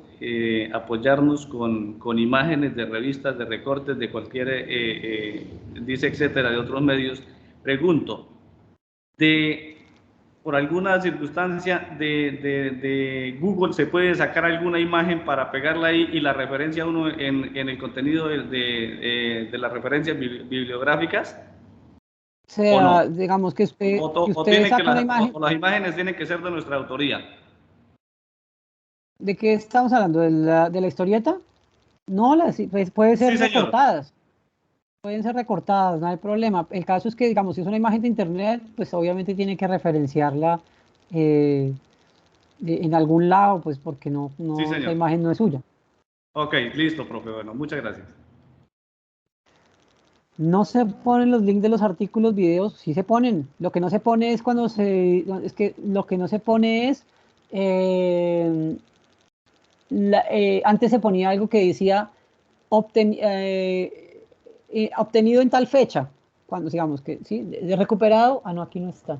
apoyarnos con imágenes de revistas, de recortes, de cualquier, dice, etcétera, de otros medios. Pregunto, por alguna circunstancia de Google se puede sacar alguna imagen para pegarla ahí y la referencia uno en el contenido de las referencias bibliográficas, O o no, sea, digamos que usted, que o usted tienen que saca una imagen. o las imágenes tienen que ser de nuestra autoría. ¿De qué estamos hablando? ¿De la historieta? No, pues puede ser Sí, señor. recortadas. Pueden ser recortadas, no hay problema. El caso es que, digamos, si es una imagen de internet, pues obviamente tiene que referenciarla eh, en algún lado, pues porque Sí, esa señor. imagen no es suya. Ok, listo, profe. Bueno, muchas gracias. No se ponen los links de los artículos, videos, sí se ponen. Lo que no se pone es lo que no se pone es, eh, antes se ponía algo que decía obtenido en tal fecha, cuando digamos que, sí, de recuperado, no, aquí no está.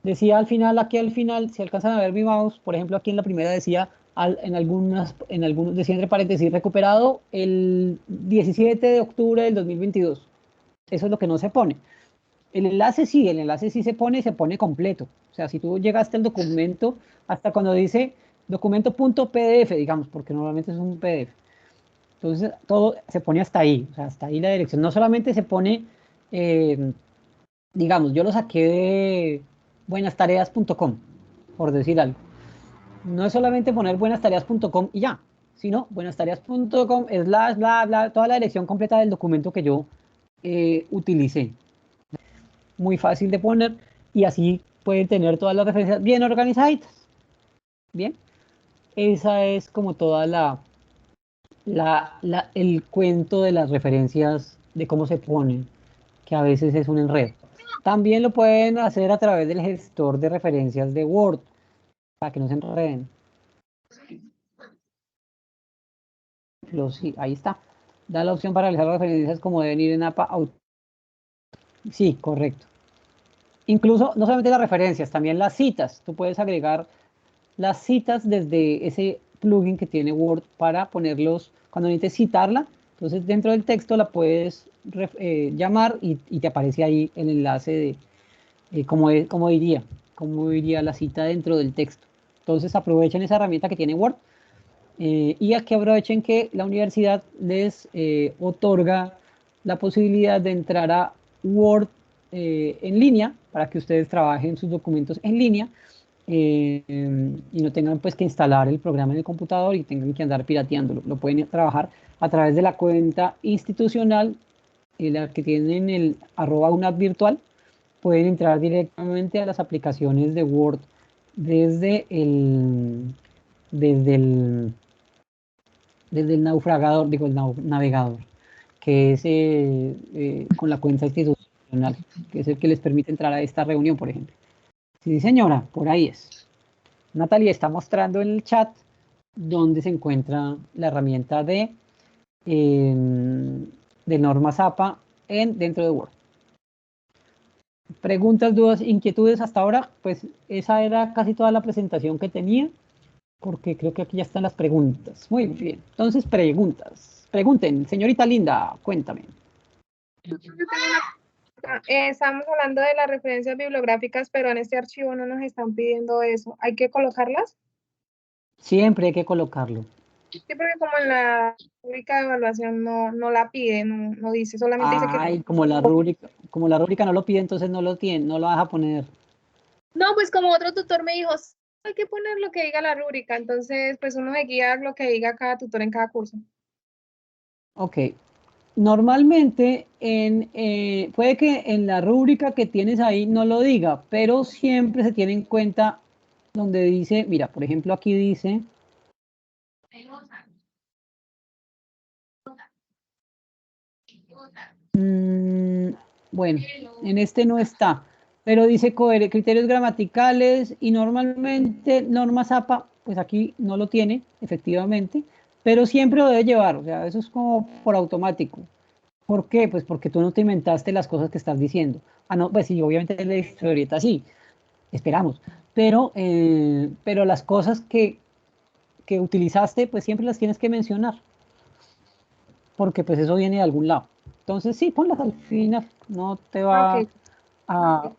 Decía aquí al final, si alcanzan a ver mi mouse, por ejemplo, aquí en la primera decía, en algunos decía entre paréntesis, recuperado el 17 de octubre del 2022. Eso es lo que no se pone. El enlace sí se pone completo. O sea, si tú llegaste al documento, hasta cuando dice documento.pdf, digamos, porque normalmente es un PDF. Entonces, todo se pone hasta ahí, o sea, hasta ahí la dirección. No solamente se pone, eh, digamos, yo lo saqué de buenastareas.com, por decir algo. No es solamente poner buenastareas.com y ya, sino buenastareas.com slash, bla, bla, toda la dirección completa del documento que yo utilicé. Muy fácil de poner, y así pueden tener todas las referencias bien organizadas. Bien, esa es como toda el cuento de las referencias, de cómo se ponen, que a veces es un enredo. También lo pueden hacer a través del gestor de referencias de Word, para que no se enreden. Sí, ahí está. Da la opción para realizar referencias como deben ir en APA. Sí, correcto. Incluso, no solamente las referencias, también las citas. Tú puedes agregar las citas desde ese plugin que tiene Word para ponerlos, cuando necesites citarla, entonces dentro del texto la puedes llamar y te aparece ahí el enlace de cómo iría la cita dentro del texto. Entonces aprovechen esa herramienta que tiene Word y aquí aprovechen que la universidad les otorga la posibilidad de entrar a Word en línea para que ustedes trabajen sus documentos en línea y no tengan pues que instalar el programa en el computador y tengan que andar pirateándolo. Lo pueden trabajar a través de la cuenta institucional, la que tienen el @unapvirtual. Pueden entrar directamente a las aplicaciones de Word desde el naufragador, digo, el navegador, que es con la cuenta institucional, que es el que les permite entrar a esta reunión, por ejemplo. Sí, señora, por ahí es. Natalia está mostrando en el chat dónde se encuentra la herramienta de Norma Zapa dentro de Word. Preguntas, dudas, inquietudes hasta ahora, pues esa era casi toda la presentación que tenía, porque creo que aquí ya están las preguntas. Muy bien, entonces preguntas. Pregunten, señorita Linda, cuéntame. Estamos hablando de las referencias bibliográficas, pero en este archivo no nos están pidiendo eso. ¿Hay que colocarlas? Siempre hay que colocarlo. Sí, porque como en la rúbrica de evaluación no la pide, no dice, solamente dice que... Ay, como la rúbrica no lo pide, entonces no lo vas a poner. No, pues como otro tutor me dijo, hay que poner lo que diga la rúbrica, entonces pues uno se guía lo que diga cada tutor en cada curso. Ok. Normalmente puede que en la rúbrica que tienes ahí no lo diga, pero siempre se tiene en cuenta donde dice, mira, por ejemplo aquí dice... bueno, en este no está, pero dice criterios gramaticales y normalmente Norma Zapa, pues aquí no lo tiene, efectivamente, pero siempre lo debe llevar, o sea, eso es como por automático. ¿Por qué? Pues porque tú no te inventaste las cosas que estás diciendo. Ah, no, pues sí, obviamente la historieta sí, esperamos, pero las cosas que utilizaste, pues siempre las tienes que mencionar, porque pues eso viene de algún lado. Entonces sí, ponlas al final, no te va Okay. a...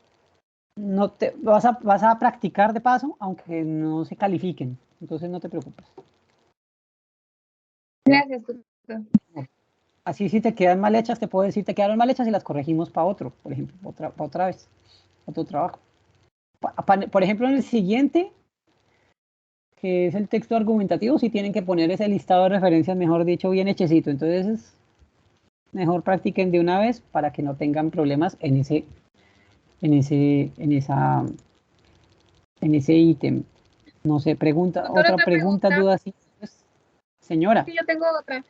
No te, vas a practicar de paso, aunque no se califiquen, entonces no te preocupes. Gracias, tutor. Así si te quedan mal hechas, te puedo decir te quedaron mal hechas y las corregimos para otro, por ejemplo, otra vez, otro trabajo. Por ejemplo, en el siguiente, que es el texto argumentativo, si tienen que poner ese listado de referencias, mejor dicho, bien hechecito. Entonces, mejor practiquen de una vez para que no tengan problemas en ese ítem. No sé, otra pregunta, duda, sí. Señora. Sí, yo tengo otra.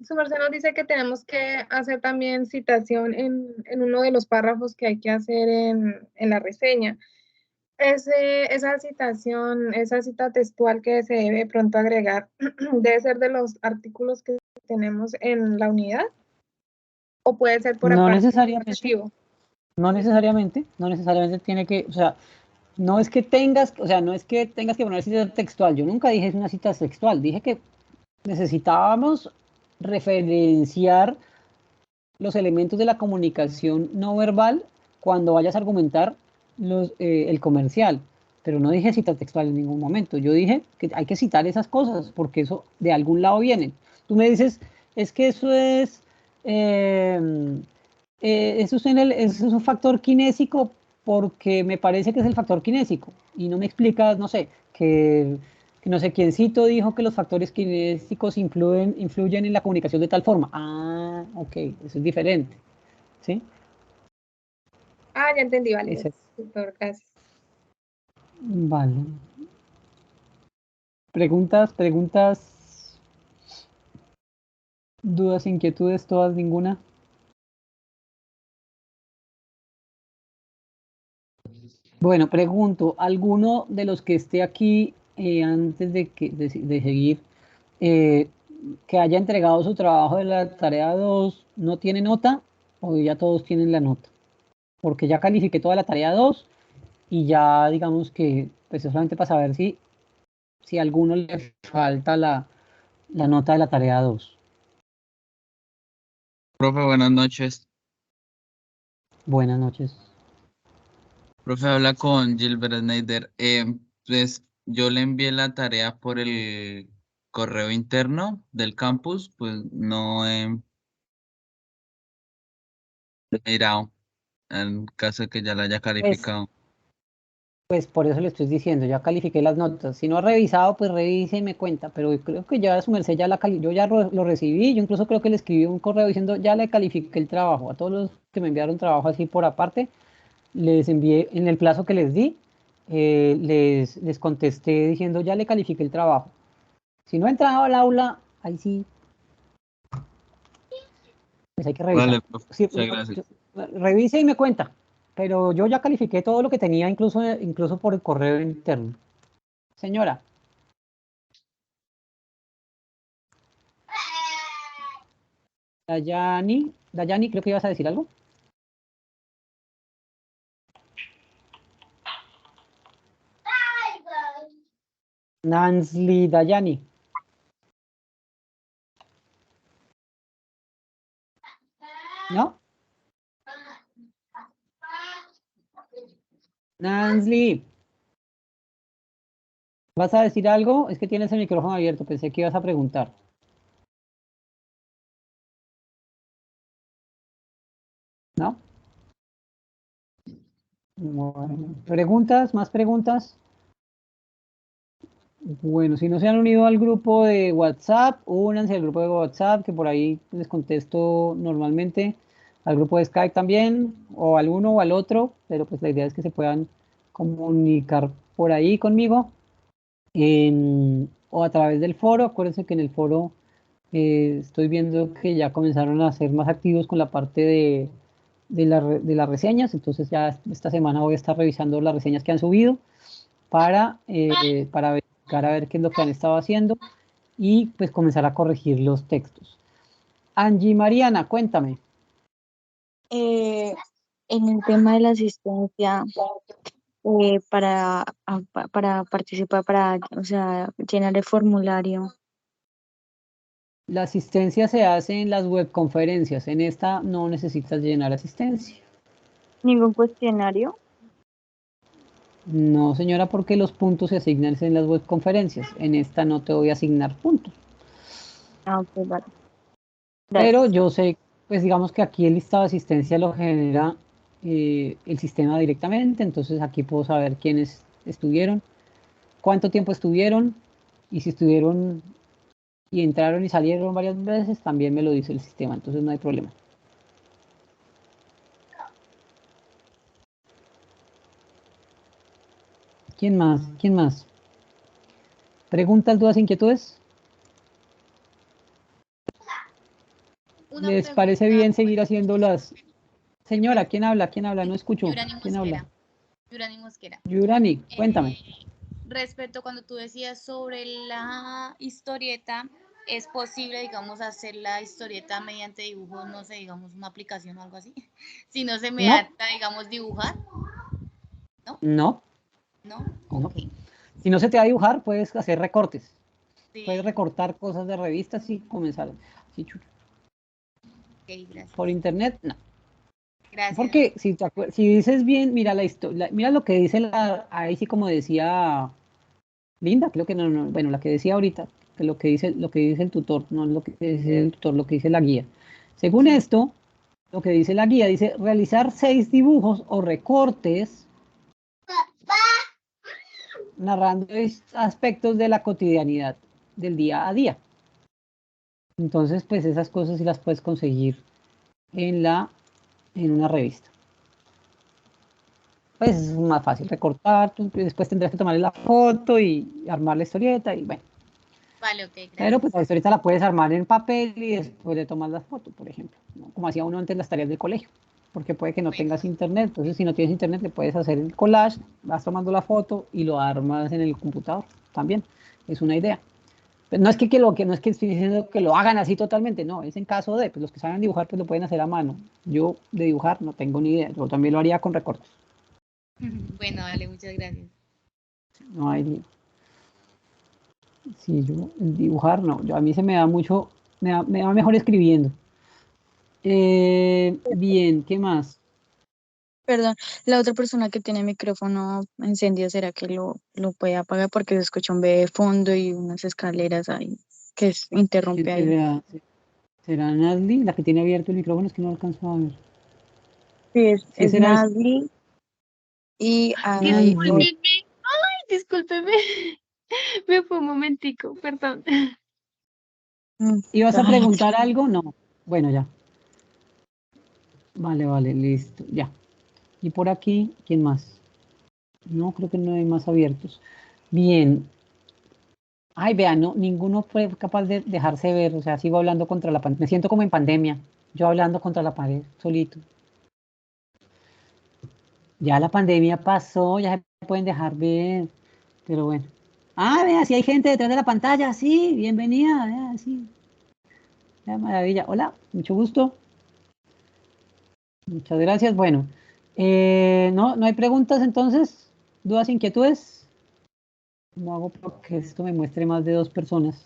Su merced nos dice que tenemos que hacer también citación en uno de los párrafos que hay que hacer en la reseña. Esa citación, esa cita textual que se debe pronto agregar, ¿debe ser de los artículos que tenemos en la unidad? ¿O puede ser por No aparte? necesariamente. No necesariamente tiene que, o sea, no es que tengas que poner cita textual. Yo nunca dije una cita textual, dije que necesitábamos referenciar los elementos de la comunicación no verbal cuando vayas a argumentar el comercial, pero no dije cita textual en ningún momento. Yo dije que hay que citar esas cosas porque eso de algún lado viene. Tú me dices, es que eso es, eso es un factor kinésico porque me parece que es el factor kinésico y no me explicas, no sé, que no sé quiéncito dijo que los factores kinésicos influyen en la comunicación de tal forma. Ah, ok, eso es diferente. ¿Sí? Ah, ya entendí, vale. Ese. Super, gracias. Vale. Preguntas, dudas, inquietudes, todas, ninguna. Bueno, pregunto, ¿alguno de los que esté aquí antes de seguir, que haya entregado su trabajo de la tarea 2, no tiene nota o ya todos tienen la nota? Porque ya califiqué toda la tarea 2 y ya digamos que pues es solamente para saber si a alguno le falta la nota de la tarea 2. Profe, buenas noches. Buenas noches. Profe, habla con Gilbert Snyder. Pues yo le envié la tarea por el correo interno del campus, pues no he mirado en caso de que ya la haya Pues, calificado. pues por eso le estoy diciendo, ya califiqué las notas. Si no ha revisado, pues revise y me cuenta. Pero creo que ya su merced ya yo ya lo recibí. Yo incluso creo que le escribí un correo diciendo ya le califiqué el trabajo. A todos los que me enviaron trabajo así por aparte, les envié en el plazo que les di, les contesté diciendo ya le califiqué el trabajo. Si no ha entrado al aula, ahí sí, pues hay que revisar. Vale, profe, Sí, muchas gracias. revise y me cuenta. Pero yo ya califiqué todo lo que tenía, incluso por el correo interno. Señora. Dayani, creo que ibas a decir algo. Nancy Dayani. ¿No? Nancy, ¿vas a decir algo? Es que tienes el micrófono abierto, pensé que ibas a preguntar. ¿No? Bueno, ¿preguntas? ¿Más preguntas? Bueno, si no se han unido al grupo de WhatsApp, únanse al grupo de WhatsApp, que por ahí les contesto normalmente. Al grupo de Skype también, o al uno o al otro, pero pues la idea es que se puedan comunicar por ahí conmigo. O a través del foro. Acuérdense que en el foro estoy viendo que ya comenzaron a ser más activos con la parte de las reseñas, entonces ya esta semana voy a estar revisando las reseñas que han subido para verificar a ver qué es lo que han estado haciendo y pues comenzar a corregir los textos. Angie Mariana, cuéntame. En el tema de la asistencia, para participar, o sea, llenar el formulario. La asistencia se hace en las webconferencias, en esta no necesitas llenar asistencia. ¿Ningún cuestionario? No, señora, porque los puntos se asignan en las webconferencias. En esta no te voy a asignar puntos. Ah, ok, vale. Pero Gracias. yo sé, pues digamos que aquí el listado de asistencia lo genera el sistema directamente, entonces aquí puedo saber quiénes estuvieron, cuánto tiempo estuvieron, y si estuvieron y entraron y salieron varias veces, también me lo dice el sistema, entonces no hay problema. ¿Quién más? ¿Quién más? ¿Preguntas, dudas, inquietudes? Una ¿Les parece pregunta, bien seguir haciendo las... Señora, ¿quién habla? ¿Quién habla? No escucho. Yurani ¿Quién habla? Mosquera. Yurani Mosquera. Yurani, cuéntame. Respecto a cuando tú decías sobre la historieta, ¿es posible, digamos, hacer la historieta mediante dibujos, no sé, digamos, una aplicación o algo así? Si no se me No, adapta, digamos, dibujar, no, ¿no? no. Ok, Si no se te va a dibujar, puedes hacer recortes. Puedes sí, recortar cosas de revistas y comenzar. Sí, ok, gracias. por internet, no. Gracias. Porque si dices bien, mira la historia, mira lo que dice ahí sí como decía Linda, creo que no, bueno, la que decía ahorita, que lo que dice el tutor, no es lo que dice el tutor, lo que dice la guía. Según esto, lo que dice la guía, dice realizar 6 dibujos o recortes narrando aspectos de la cotidianidad del día a día. Entonces, pues esas cosas sí las puedes conseguir en una revista. Pues es más fácil recortar, después tendrás que tomarle la foto y armar la historieta y bueno. Vale, ok, Pero gracias. pues la historieta la puedes armar en papel y después de tomar las fotos, por ejemplo, ¿no? Como hacía uno antes las tareas del colegio, porque puede que no Bueno, tengas internet, entonces si no tienes internet le puedes hacer el collage, vas tomando la foto y lo armas en el computador también, es una idea. Pero no es no es que estoy diciendo que lo hagan así totalmente, no, es en caso de, pues los que saben dibujar pues lo pueden hacer a mano. Yo de dibujar no tengo ni idea, yo también lo haría con recortes. Bueno, dale, muchas gracias. No hay lío. Sí, yo, el dibujar no, a mí se me da mucho, me va mejor escribiendo. Bien, ¿qué más? Perdón, la otra persona que tiene el micrófono encendido, ¿será que lo puede apagar? Porque se escucha un bebé de fondo y unas escaleras ahí que interrumpe ahí. ¿Será Nazli la que tiene abierto el micrófono? Es que no alcanzo a ver. Sí, ¿Qué es será eso? Nazli y Ay, hay Discúlpeme, ay, discúlpeme, me fue un momentico, perdón. ¿Ibas a preguntar algo? No. Bueno, ya. Vale, listo, ya. Y por aquí, ¿quién más? No, creo que no hay más abiertos. Bien. Ay, vean, no, ninguno fue capaz de dejarse ver. O sea, sigo hablando contra la pandemia. Me siento como en pandemia. Yo hablando contra la pared, solito. Ya la pandemia pasó, ya se pueden dejar ver. Pero bueno. Ah, vea, si hay gente detrás de la pantalla. Sí, bienvenida. Vea, sí. Vea, maravilla. Hola, mucho gusto. Muchas gracias. Bueno, no hay preguntas entonces. ¿Dudas, inquietudes? ¿Cómo hago para que esto me muestre más de 2 personas?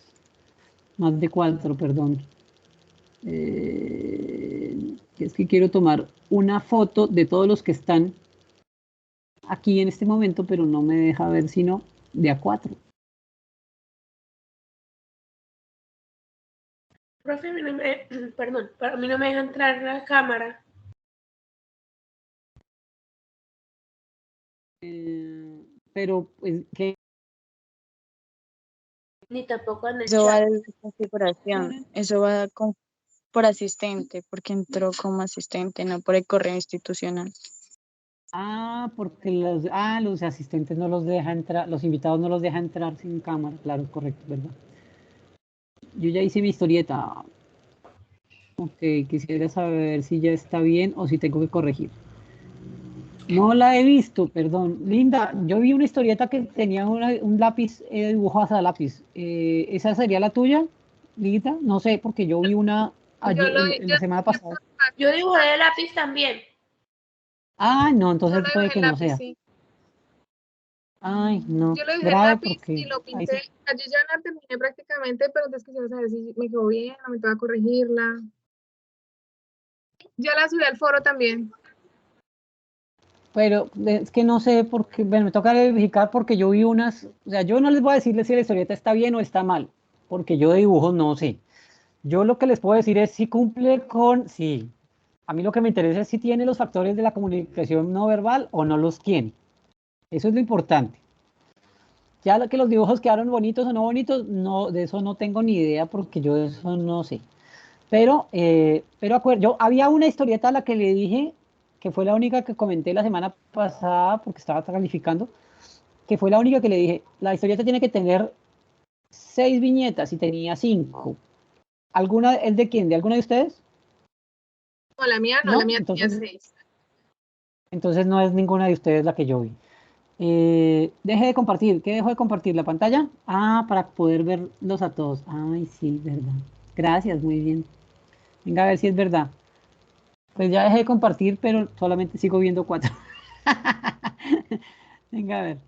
Más de 4, perdón. Es que quiero tomar una foto de todos los que están aquí en este momento, pero no me deja ver sino de a 4. Profe, perdón, para mí no me deja entrar la cámara. Pero, pues, ¿qué? Ni tampoco en el Eso va chat. de configuración, eso va por asistente, porque entró como asistente, no por el correo institucional. Ah, porque los asistentes no los deja entrar, los invitados no los deja entrar sin cámara. Claro, es correcto, ¿verdad? Yo ya hice mi historieta. Ok, quisiera saber si ya está bien o si tengo que corregir. No la he visto, perdón. Linda, yo vi una historieta que tenía un lápiz, dibujo hasta lápiz. ¿Esa sería la tuya, Lita? No sé, porque yo vi una Yo lo en la semana dibujé pasada. yo dibujé de lápiz también. Ah, no, Yo entonces lo puede dibujé que en no lápiz, sea. sí. Ay, no, Yo lo dibujé en grave lápiz porque... y lo ay, pinté. Yo ya la terminé prácticamente, pero entonces quisiera saber si me quedó bien o me tengo que corregirla. Ya la subí al foro también. pero es que no sé por qué, bueno, me toca verificar porque yo vi unas, o sea, yo no les voy a decirles si la historieta está bien o está mal, porque yo de dibujos no sé. Yo lo que les puedo decir es si cumple con, sí. A mí lo que me interesa es si tiene los factores de la comunicación no verbal o no los tiene. Eso es lo importante. Ya lo que los dibujos quedaron bonitos o no bonitos, no, de eso no tengo ni idea porque yo de eso no sé. Pero yo había una historieta a la que le dije, que fue la única que comenté la semana pasada porque estaba calificando, que fue la única que le dije, la historieta tiene que tener 6 viñetas y tenía 5. ¿Alguna, es de quién? ¿De alguna de ustedes? No, la mía no, ¿No? la mía tenía 6. Entonces no es ninguna de ustedes la que yo vi. Deje de compartir. ¿Qué dejo de compartir? ¿La pantalla? Ah, para poder verlos a todos. Ay, sí, verdad. Gracias, muy bien. Venga a ver si es verdad. Pues ya dejé de compartir, pero solamente sigo viendo 4. Venga a ver.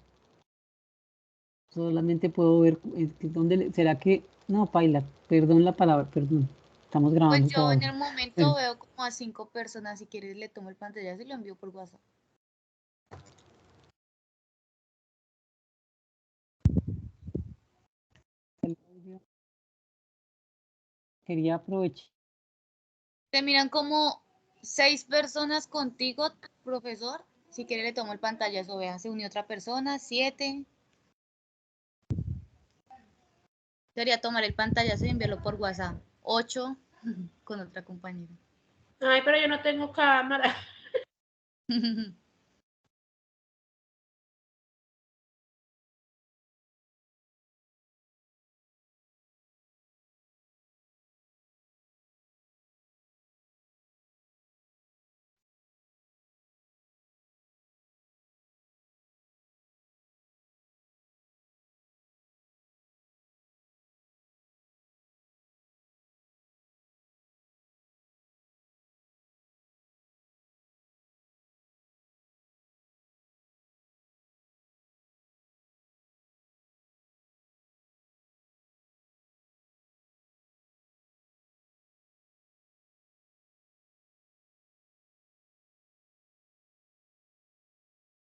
Solamente puedo ver. ¿Dónde será que? No, paila. Perdón la palabra, perdón. Estamos Pues grabando yo en todavía. el momento Bueno, veo como a 5 personas. Si quieres le tomo el pantallazo y lo envío por WhatsApp. quería aprovechar. Te miran como 6 personas contigo, profesor. Si quiere le tomo el pantallazo, vea, se unió otra persona, 7. Debería tomar el pantallazo y enviarlo por WhatsApp. 8 con otra compañera. Ay, pero yo no tengo cámara.